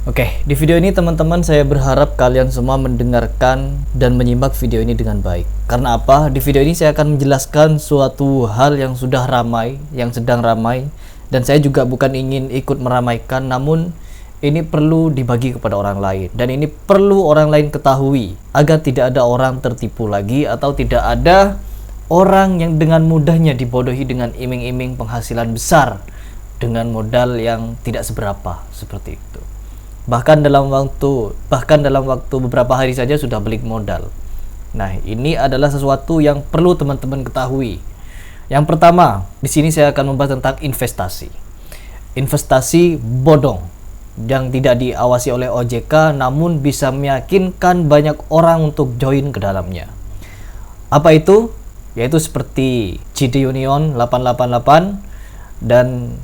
Oke, di video ini teman-teman saya berharap kalian semua mendengarkan dan menyimak video ini dengan baik. Karena apa? Di video ini saya akan menjelaskan suatu hal yang sudah ramai, yang sedang ramai, dan saya juga bukan ingin ikut meramaikan, namun ini perlu dibagi kepada orang lain, dan ini perlu orang lain ketahui agar tidak ada orang tertipu lagi atau tidak ada orang yang dengan mudahnya dibodohi dengan iming-iming penghasilan besar dengan modal yang tidak seberapa seperti itu. Bahkan dalam waktu beberapa hari saja sudah balik modal. Nah, ini adalah sesuatu yang perlu teman-teman ketahui. Yang pertama, di sini saya akan membahas tentang investasi. Investasi bodong yang tidak diawasi oleh OJK namun bisa meyakinkan banyak orang untuk join ke dalamnya. Apa itu? Yaitu seperti JD Union 888 dan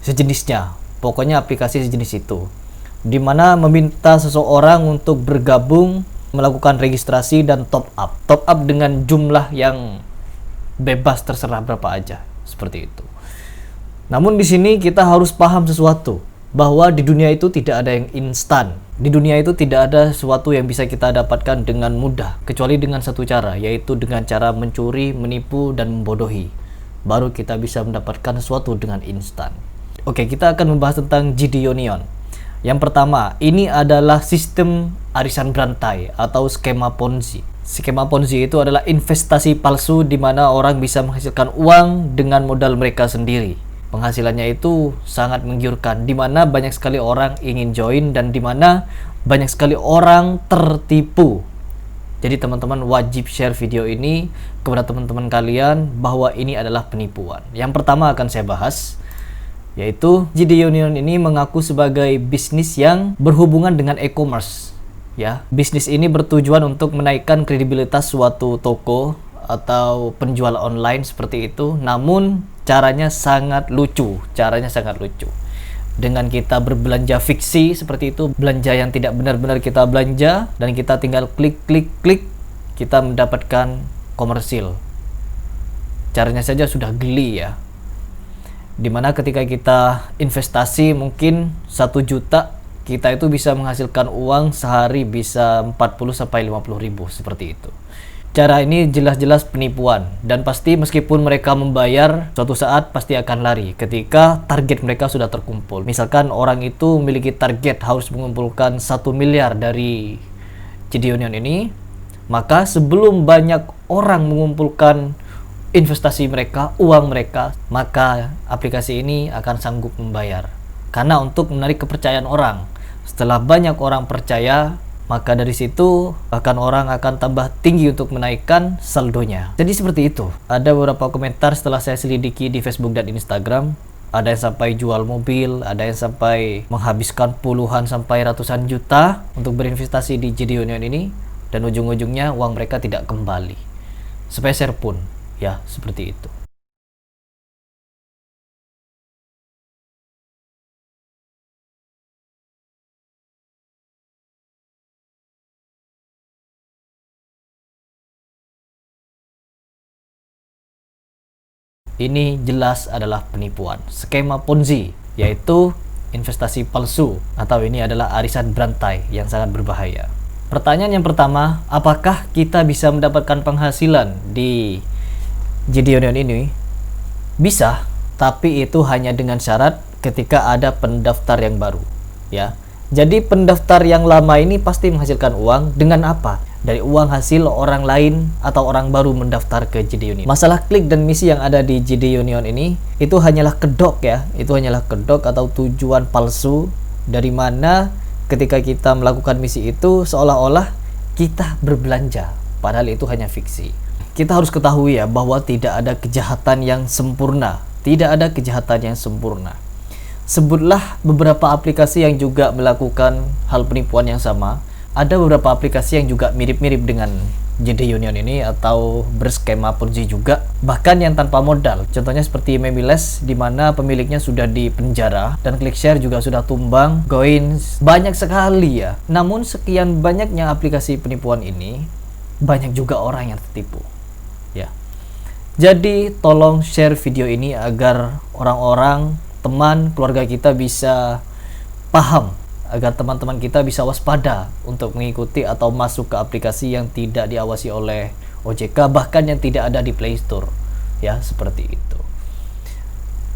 sejenisnya. Pokoknya aplikasi sejenis itu, di mana meminta seseorang untuk bergabung, melakukan registrasi dan top up. Top up dengan jumlah yang bebas, terserah berapa aja, seperti itu. Namun di sini kita harus paham sesuatu, bahwa di dunia itu tidak ada yang instan. Di dunia itu tidak ada sesuatu yang bisa kita dapatkan dengan mudah, kecuali dengan satu cara, yaitu dengan cara mencuri, menipu, dan membodohi. Baru kita bisa mendapatkan sesuatu dengan instan. Oke, kita akan membahas tentang JD Union. Yang pertama, ini adalah sistem arisan berantai atau skema Ponzi. Skema Ponzi itu adalah investasi palsu di mana orang bisa menghasilkan uang dengan modal mereka sendiri. Penghasilannya itu sangat menggiurkan, di mana banyak sekali orang ingin join dan di mana banyak sekali orang tertipu. Jadi teman-teman wajib share video ini kepada teman-teman kalian bahwa ini adalah penipuan. Yang pertama akan saya bahas, yaitu JD Union ini mengaku sebagai bisnis yang berhubungan dengan e-commerce. Ya, bisnis ini bertujuan untuk menaikkan kredibilitas suatu toko atau penjual online seperti itu. Namun caranya sangat lucu. Dengan kita berbelanja fiksi seperti itu, belanja yang tidak benar-benar kita belanja, dan kita tinggal klik, kita mendapatkan komersil. Caranya saja sudah geli ya. Dimana ketika kita investasi mungkin 1 juta, kita itu bisa menghasilkan uang sehari bisa 40-50 ribu seperti itu. Cara ini jelas-jelas penipuan, dan pasti meskipun mereka membayar, suatu saat pasti akan lari ketika target mereka sudah terkumpul. Misalkan orang itu memiliki target harus mengumpulkan 1 miliar dari JD Union ini, maka sebelum banyak orang mengumpulkan investasi mereka, uang mereka, maka aplikasi ini akan sanggup membayar. Karena untuk menarik kepercayaan orang, setelah banyak orang percaya, maka dari situ bahkan orang akan tambah tinggi untuk menaikkan saldonya. Jadi seperti itu. Ada beberapa komentar setelah saya selidiki di Facebook dan Instagram. Ada yang sampai jual mobil, ada yang sampai menghabiskan puluhan sampai ratusan juta untuk berinvestasi di JD Union ini, dan ujung-ujungnya uang mereka tidak kembali sepeser pun. Ya, seperti itu. Ini jelas adalah penipuan, skema Ponzi, yaitu investasi palsu, atau ini adalah arisan berantai yang sangat berbahaya. Pertanyaan yang pertama, apakah kita bisa mendapatkan penghasilan di JD Union ini? Bisa, tapi itu hanya dengan syarat ketika ada pendaftar yang baru, ya. Jadi pendaftar yang lama ini pasti menghasilkan uang dengan apa? Dari uang hasil orang lain atau orang baru mendaftar ke JD Union. Masalah klik dan misi yang ada di JD Union ini, itu hanyalah kedok ya. Itu hanyalah kedok atau tujuan palsu, dari mana ketika kita melakukan misi itu seolah-olah kita berbelanja, padahal itu hanya fiksi. Kita harus ketahui ya bahwa tidak ada kejahatan yang sempurna. Tidak ada kejahatan yang sempurna. Sebutlah beberapa aplikasi yang juga melakukan hal penipuan yang sama. Ada beberapa aplikasi yang juga mirip-mirip dengan JD Union ini atau berskema Ponzi juga, bahkan yang tanpa modal. Contohnya seperti Memiles, di mana pemiliknya sudah dipenjara dan ClickShare juga sudah tumbang, Goins, banyak sekali ya. Namun sekian banyaknya aplikasi penipuan ini, banyak juga orang yang tertipu. Ya. Jadi tolong share video ini agar orang-orang, teman, keluarga kita bisa paham agar teman-teman kita bisa waspada untuk mengikuti atau masuk ke aplikasi yang tidak diawasi oleh OJK, bahkan yang tidak ada di Play Store, ya, seperti itu.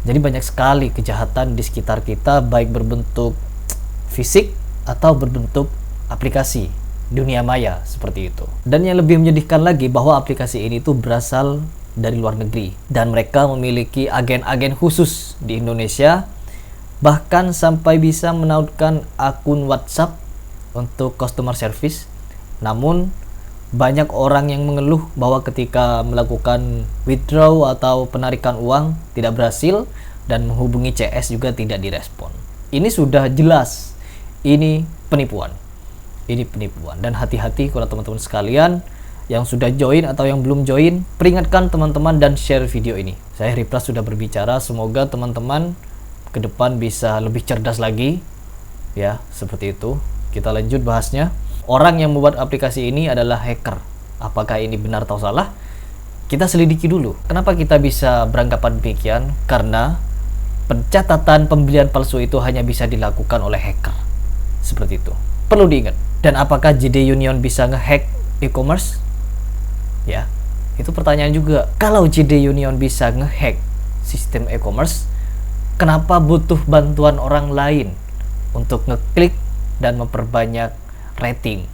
Jadi banyak sekali kejahatan di sekitar kita, baik berbentuk fisik atau berbentuk aplikasi dunia maya seperti itu. Dan yang lebih menyedihkan lagi bahwa aplikasi ini tuh berasal dari luar negeri dan mereka memiliki agen-agen khusus di Indonesia, bahkan sampai bisa menautkan akun WhatsApp untuk customer service. Namun banyak orang yang mengeluh bahwa ketika melakukan withdraw atau penarikan uang tidak berhasil dan menghubungi CS juga tidak direspon. Ini sudah jelas, ini penipuan. Ini penipuan, dan hati-hati kalau teman-teman sekalian yang sudah join atau yang belum join, peringatkan teman-teman dan share video ini. Saya Ripras sudah berbicara, semoga teman-teman ke depan bisa lebih cerdas lagi, ya, seperti itu. Kita lanjut bahasnya. Orang yang membuat aplikasi ini adalah hacker. Apakah ini benar atau salah? Kita selidiki dulu. Kenapa kita bisa beranggapan demikian? Karena pencatatan pembelian palsu itu hanya bisa dilakukan oleh hacker. Seperti itu. Perlu diingat. Dan apakah JD Union bisa ngehack e-commerce? Ya, itu pertanyaan juga. Kalau JD Union bisa ngehack sistem e-commerce, kenapa butuh bantuan orang lain untuk ngeklik dan memperbanyak rating?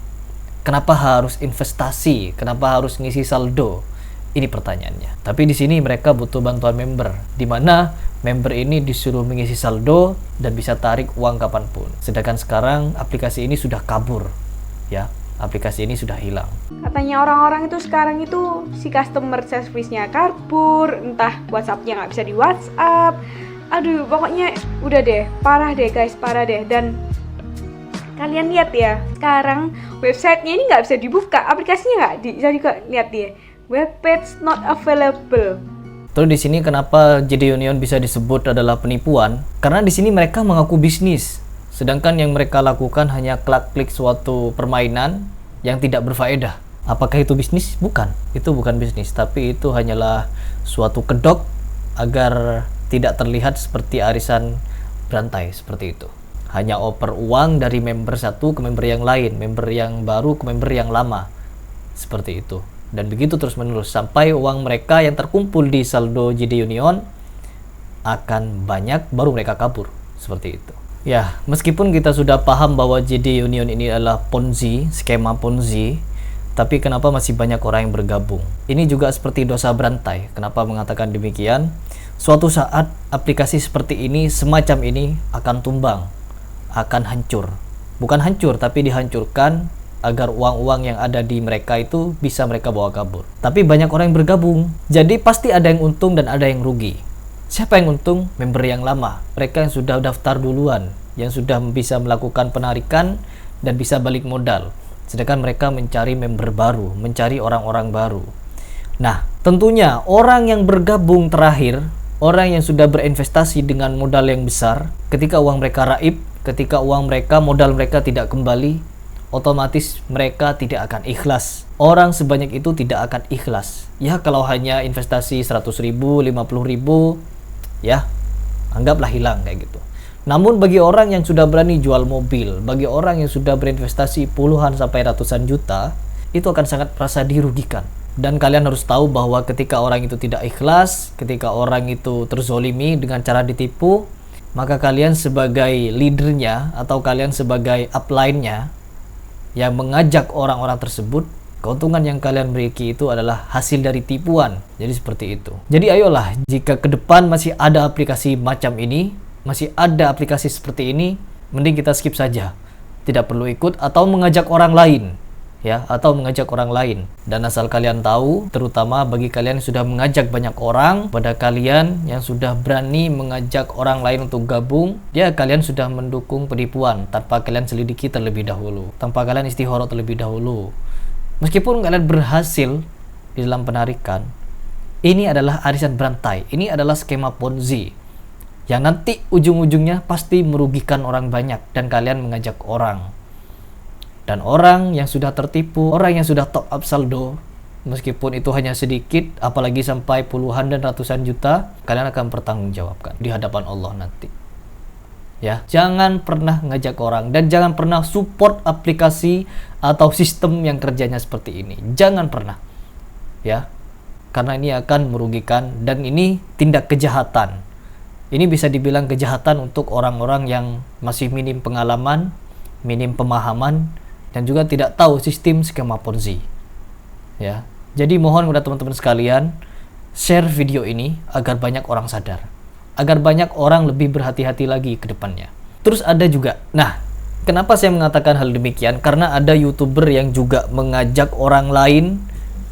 Kenapa harus investasi? Kenapa harus ngisi saldo? Ini pertanyaannya. Tapi di sini mereka butuh bantuan member, di mana member ini disuruh mengisi saldo dan bisa tarik uang kapanpun. Sedangkan sekarang aplikasi ini sudah kabur, ya. Aplikasi ini sudah hilang. Katanya orang-orang itu sekarang itu si customer service-nya kabur, entah WhatsApp-nya nggak bisa di WhatsApp. Aduh, pokoknya udah deh, parah deh guys, parah deh. Dan kalian lihat ya, sekarang websitenya ini nggak bisa dibuka, aplikasinya nggak bisa lihat dia, web page not available. Terus di sini kenapa JD Union bisa disebut adalah penipuan? Karena di sini mereka mengaku bisnis, sedangkan yang mereka lakukan hanya klik suatu permainan yang tidak berfaedah. Apakah itu bisnis? Bukan. Itu bukan bisnis, tapi itu hanyalah suatu kedok agar tidak terlihat seperti arisan berantai seperti itu. Hanya oper uang dari member satu ke member yang lain, member yang baru ke member yang lama. Seperti itu. Dan begitu terus menerus sampai uang mereka yang terkumpul di saldo JD Union akan banyak baru mereka kabur. Seperti itu. Ya, meskipun kita sudah paham bahwa JD Union ini adalah Ponzi, skema Ponzi, tapi kenapa masih banyak orang yang bergabung? Ini juga seperti dosa berantai. Kenapa mengatakan demikian? Suatu saat aplikasi seperti ini, semacam ini akan tumbang, akan hancur. Bukan hancur, tapi dihancurkan agar uang-uang yang ada di mereka itu bisa mereka bawa kabur. Tapi banyak orang yang bergabung, jadi pasti ada yang untung dan ada yang rugi. Siapa yang untung? Member yang lama, mereka yang sudah daftar duluan, yang sudah bisa melakukan penarikan dan bisa balik modal. Sedangkan mereka mencari member baru, mencari orang-orang baru. Nah, tentunya orang yang bergabung terakhir, orang yang sudah berinvestasi dengan modal yang besar, ketika uang mereka raib, ketika uang mereka, modal mereka tidak kembali, otomatis mereka tidak akan ikhlas. Orang sebanyak itu tidak akan ikhlas. Ya, kalau hanya investasi 100.000, 50.000, ya, anggaplah hilang kayak gitu. Namun bagi orang yang sudah berani jual mobil, bagi orang yang sudah berinvestasi puluhan sampai ratusan juta, itu akan sangat merasa dirugikan. Dan kalian harus tahu bahwa ketika orang itu tidak ikhlas, ketika orang itu terzolimi dengan cara ditipu, maka kalian sebagai leadernya atau kalian sebagai upline-nya yang mengajak orang-orang tersebut, keuntungan yang kalian miliki itu adalah hasil dari tipuan. Jadi seperti itu. Jadi ayolah, jika ke depan masih ada aplikasi macam ini, masih ada aplikasi seperti ini, mending kita skip saja. Tidak perlu ikut atau mengajak orang lain, ya, atau mengajak orang lain. Dan asal kalian tahu, terutama bagi kalian yang sudah mengajak banyak orang, pada kalian yang sudah berani mengajak orang lain untuk gabung, ya, kalian sudah mendukung penipuan tanpa kalian selidiki terlebih dahulu, tanpa kalian istikharah terlebih dahulu. Meskipun kalian berhasil di dalam penarikan, ini adalah arisan berantai, ini adalah skema Ponzi yang nanti ujung-ujungnya pasti merugikan orang banyak dan kalian mengajak orang. Dan orang yang sudah tertipu, orang yang sudah top up saldo, meskipun itu hanya sedikit, apalagi sampai puluhan dan ratusan juta, kalian akan bertanggungjawabkan di hadapan Allah nanti. Ya, jangan pernah ngajak orang dan jangan pernah support aplikasi atau sistem yang kerjanya seperti ini. Jangan pernah. Ya. Karena ini akan merugikan dan ini tindak kejahatan. Ini bisa dibilang kejahatan untuk orang-orang yang masih minim pengalaman, minim pemahaman, dan juga tidak tahu sistem skema Ponzi. Ya. Jadi mohon kepada teman-teman sekalian, share video ini agar banyak orang sadar, agar banyak orang lebih berhati-hati lagi ke depannya. Terus ada juga, nah, kenapa saya mengatakan hal demikian? Karena ada YouTuber yang juga mengajak orang lain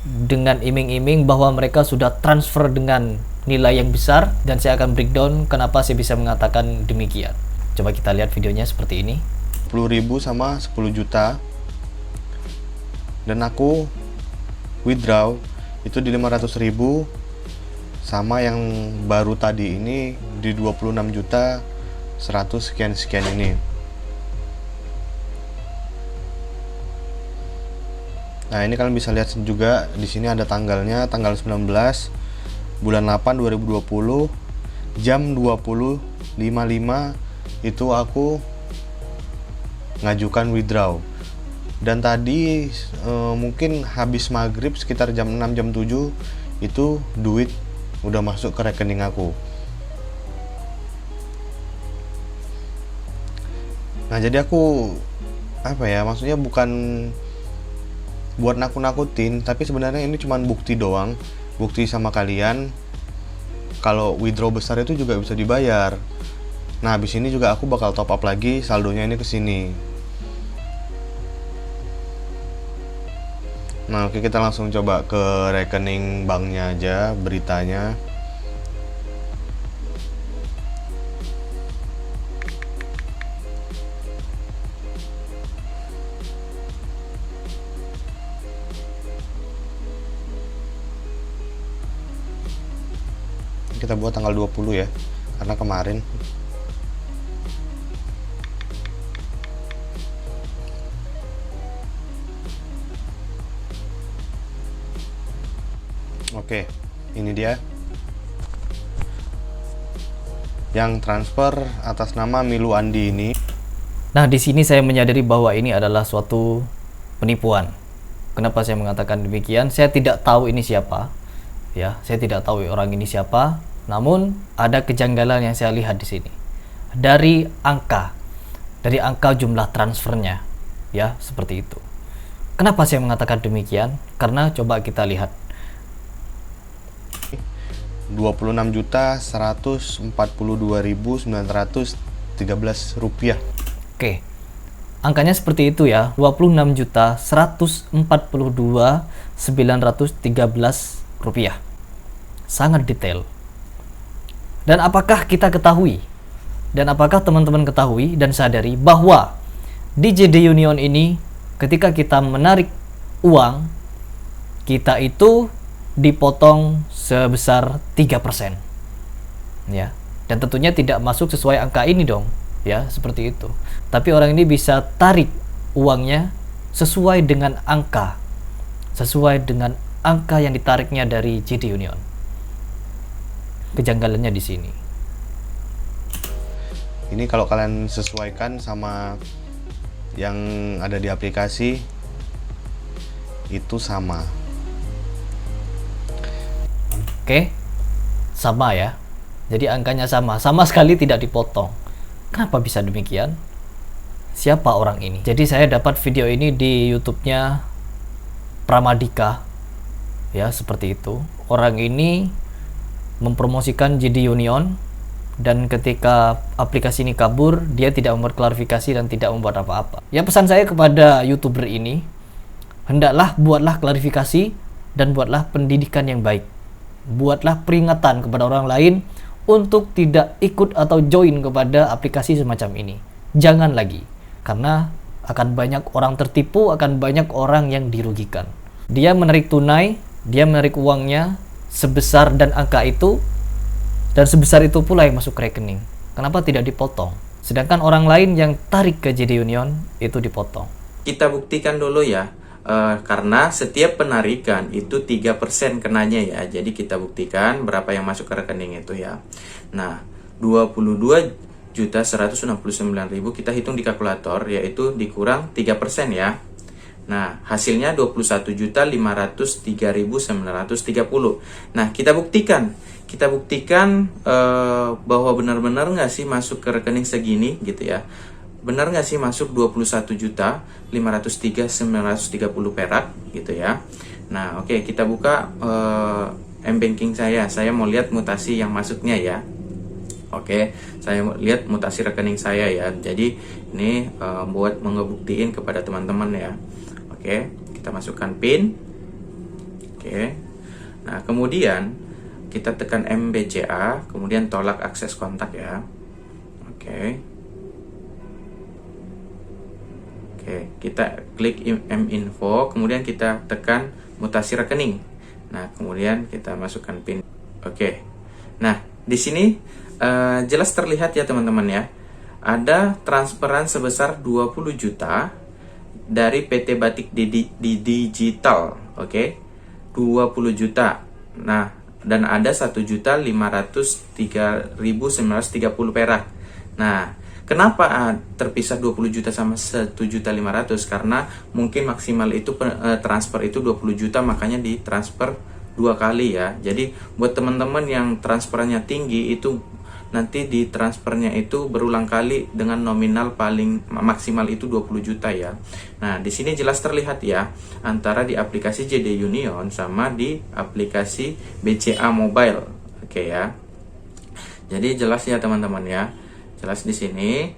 dengan iming-iming bahwa mereka sudah transfer dengan nilai yang besar, dan saya akan breakdown kenapa saya bisa mengatakan demikian. Coba kita lihat videonya seperti ini. 10.000 sama 10 juta. Dan aku withdraw itu di 500.000 sama yang baru tadi ini di 26 juta 100 sekian ini. Nah, ini kalian bisa lihat juga di sini ada tanggalnya, tanggal 19 bulan 8 2020 jam 20.55 itu aku ngajukan withdraw. Dan tadi mungkin habis maghrib sekitar jam 6 jam 7 itu duit udah masuk ke rekening aku. Nah, jadi aku maksudnya bukan buat nakut-nakutin, tapi sebenarnya ini cuma bukti doang, bukti sama kalian kalau withdraw besar itu juga bisa dibayar. Nah, habis ini juga aku bakal top up lagi, saldonya ini ke sini. Nah, oke, kita langsung coba ke rekening banknya aja, beritanya. Kita buat tanggal 20 ya, karena kemarin. Oke, ini dia yang transfer atas nama Milu Andi ini. Nah, di sini saya menyadari bahwa ini adalah suatu penipuan. Kenapa saya mengatakan demikian? Saya tidak tahu ini siapa. Ya, saya tidak tahu orang ini siapa. Namun ada kejanggalan yang saya lihat di sini. Dari angka jumlah transfernya, ya, seperti itu. Kenapa saya mengatakan demikian? Karena coba kita lihat. 26.142.913 rupiah. Oke, angkanya seperti itu ya, 26.142.913 rupiah. Sangat detail. Dan apakah kita ketahui, dan apakah teman-teman ketahui dan sadari bahwa di JD Union ini ketika kita menarik uang, kita itu dipotong sebesar 3%. Ya. Dan tentunya tidak masuk sesuai angka ini dong, ya, seperti itu. Tapi orang ini bisa tarik uangnya sesuai dengan angka yang ditariknya dari JD Union. Kejanggalannya di sini. Ini kalau kalian sesuaikan sama yang ada di aplikasi itu sama. Oke, sama ya. Jadi angkanya sama sekali tidak dipotong. Kenapa bisa demikian? Siapa orang ini? Jadi saya dapat video ini di YouTube-nya Pramadika, ya, seperti itu. Orang ini mempromosikan JD Union, dan ketika aplikasi ini kabur, dia tidak membuat klarifikasi dan tidak membuat apa-apa. Ya, pesan saya kepada YouTuber ini, hendaklah buatlah klarifikasi dan buatlah pendidikan yang baik. Buatlah peringatan kepada orang lain untuk tidak ikut atau join kepada aplikasi semacam ini. Jangan lagi, karena akan banyak orang tertipu, akan banyak orang yang dirugikan. Dia menarik tunai, dia menarik uangnya sebesar dan angka itu, dan sebesar itu pula yang masuk ke rekening. Kenapa tidak dipotong? Sedangkan orang lain yang tarik ke JD Union itu dipotong. Kita buktikan dulu ya. Karena setiap penarikan itu 3% kenanya ya. Jadi kita buktikan berapa yang masuk ke rekening itu ya. Nah, 22 21.169.000 kita hitung di kalkulator, yaitu dikurang 3% ya. Nah, hasilnya 21.503.930. Nah, kita buktikan bahwa benar-benar nggak sih masuk ke rekening segini gitu ya. Benar nggak sih masuk 21.503.930 perak gitu ya. Nah, oke, kita buka M-Banking saya mau lihat mutasi yang masuknya ya. Oke, saya mau lihat mutasi rekening saya ya. Jadi ini buat ngebuktiin kepada teman-teman ya. Oke, kita masukkan PIN. Oke. Nah, kemudian kita tekan MBCA, kemudian tolak akses kontak ya. Oke. Oke, kita klik M-Info, kemudian kita tekan mutasi rekening. Nah, kemudian kita masukkan PIN. Oke. Nah, di sini jelas terlihat ya teman-teman ya. Ada transferan sebesar 20 juta dari PT Batik di Digital. Oke. 20 juta. Nah, dan ada 1.503.930 perak. Nah, kenapa terpisah 20 juta sama 1.500.000? Karena mungkin maksimal itu transfer itu 20 juta, makanya ditransfer 2 kali ya. Jadi buat teman-teman yang transferannya tinggi itu nanti di transfernya itu berulang kali dengan nominal paling maksimal itu 20 juta ya. Nah, di sini jelas terlihat ya antara di aplikasi JD Union sama di aplikasi BCA Mobile. Oke ya. Jadi jelas ya teman-teman ya. Jelas di sini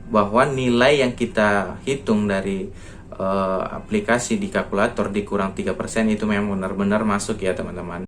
bahwa nilai yang kita hitung dari aplikasi di kalkulator dikurang 3% itu memang benar-benar masuk ya teman-teman.